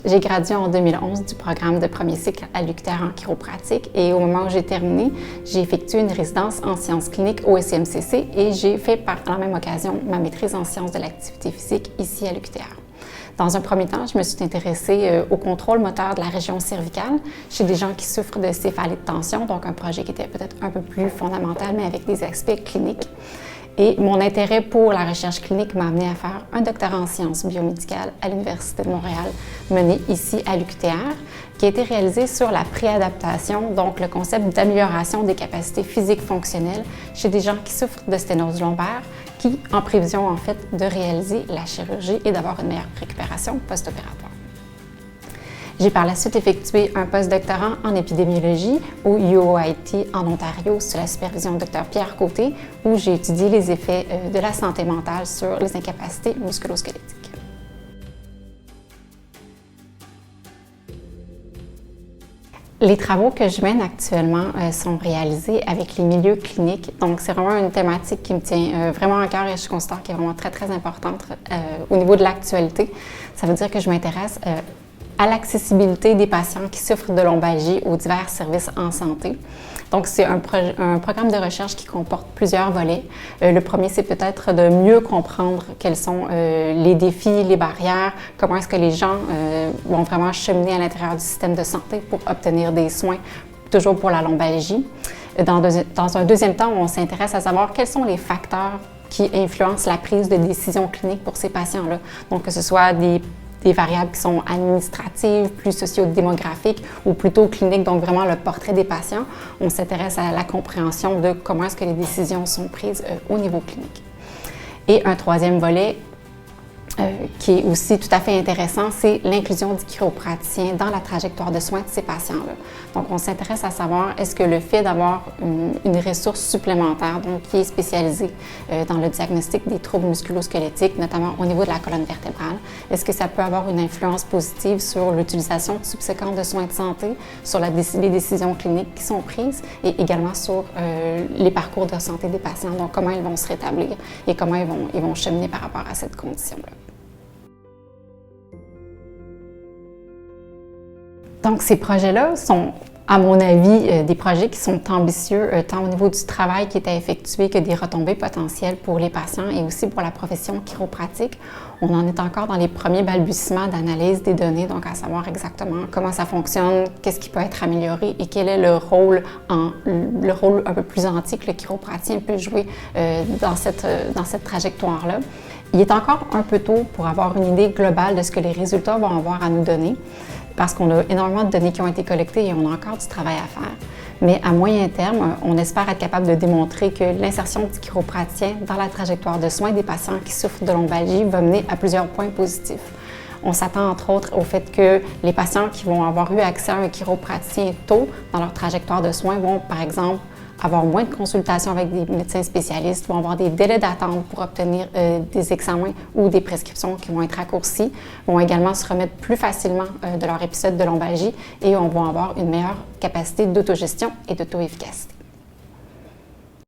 J'ai gradué en 2011 du programme de premier cycle à l'UQTR en chiropratique et au moment où j'ai terminé, j'ai effectué une résidence en sciences cliniques au SCMCC et j'ai fait par la même occasion ma maîtrise en sciences de l'activité physique ici à l'UQTR. Dans un premier temps, je me suis intéressée au contrôle moteur de la région cervicale chez des gens qui souffrent de céphalée de tension, donc un projet qui était peut-être un peu plus fondamental, mais avec des aspects cliniques. Et mon intérêt pour la recherche clinique m'a amené à faire un doctorat en sciences biomédicales à l'Université de Montréal, mené ici à l'UQTR, qui a été réalisé sur la préadaptation, donc le concept d'amélioration des capacités physiques fonctionnelles chez des gens qui souffrent de sténose lombaire, qui, en prévision en fait de réaliser la chirurgie et d'avoir une meilleure récupération post-opératoire. J'ai par la suite effectué un postdoctorat en épidémiologie au UOIT en Ontario sous la supervision du Dr Pierre Côté, où j'ai étudié les effets de la santé mentale sur les incapacités musculo-squelettiques. Les travaux que je mène actuellement sont réalisés avec les milieux cliniques. Donc, c'est vraiment une thématique qui me tient vraiment à cœur et je considère qu'elle est vraiment très, très importante au niveau de l'actualité. Ça veut dire que je m'intéresse à l'accessibilité des patients qui souffrent de lombalgie aux divers services en santé. Donc, c'est un programme de recherche qui comporte plusieurs volets. Le premier, c'est peut-être de mieux comprendre quels sont les défis, les barrières, comment est-ce que les gens vont vraiment cheminer à l'intérieur du système de santé pour obtenir des soins, toujours pour la lombalgie. Dans un deuxième temps, on s'intéresse à savoir quels sont les facteurs qui influencent la prise de décision clinique pour ces patients-là. Donc, que ce soit des variables qui sont administratives, plus socio-démographiques ou plutôt cliniques, donc vraiment le portrait des patients. On s'intéresse à la compréhension de comment est-ce que les décisions sont prises au niveau clinique. Et un troisième volet qui est aussi tout à fait intéressant, c'est l'inclusion du chiropraticien dans la trajectoire de soins de ces patients-là. Donc, on s'intéresse à savoir est-ce que le fait d'avoir une ressource supplémentaire, donc qui est spécialisée dans le diagnostic des troubles musculo-squelettiques, notamment au niveau de la colonne vertébrale, est-ce que ça peut avoir une influence positive sur l'utilisation subséquente de soins de santé, sur les décisions cliniques qui sont prises et également sur les parcours de santé des patients, donc comment ils vont se rétablir et comment ils vont cheminer par rapport à cette condition-là. Donc, ces projets-là sont, à mon avis, des projets qui sont ambitieux, tant au niveau du travail qui est à effectuer que des retombées potentielles pour les patients et aussi pour la profession chiropratique. On en est encore dans les premiers balbutiements d'analyse des données, donc à savoir exactement comment ça fonctionne, qu'est-ce qui peut être amélioré et quel est le rôle un peu plus entier que le chiropraticien peut jouer dans cette trajectoire-là. Il est encore un peu tôt pour avoir une idée globale de ce que les résultats vont avoir à nous donner, parce qu'on a énormément de données qui ont été collectées et on a encore du travail à faire. Mais à moyen terme, on espère être capable de démontrer que l'insertion du chiropraticien dans la trajectoire de soins des patients qui souffrent de lombalgie va mener à plusieurs points positifs. On s'attend entre autres au fait que les patients qui vont avoir eu accès à un chiropraticien tôt dans leur trajectoire de soins vont, par exemple, avoir moins de consultations avec des médecins spécialistes, vont avoir des délais d'attente pour obtenir des examens ou des prescriptions qui vont être raccourcis, vont également se remettre plus facilement de leur épisode de lombalgie et on va avoir une meilleure capacité d'autogestion et d'auto-efficacité.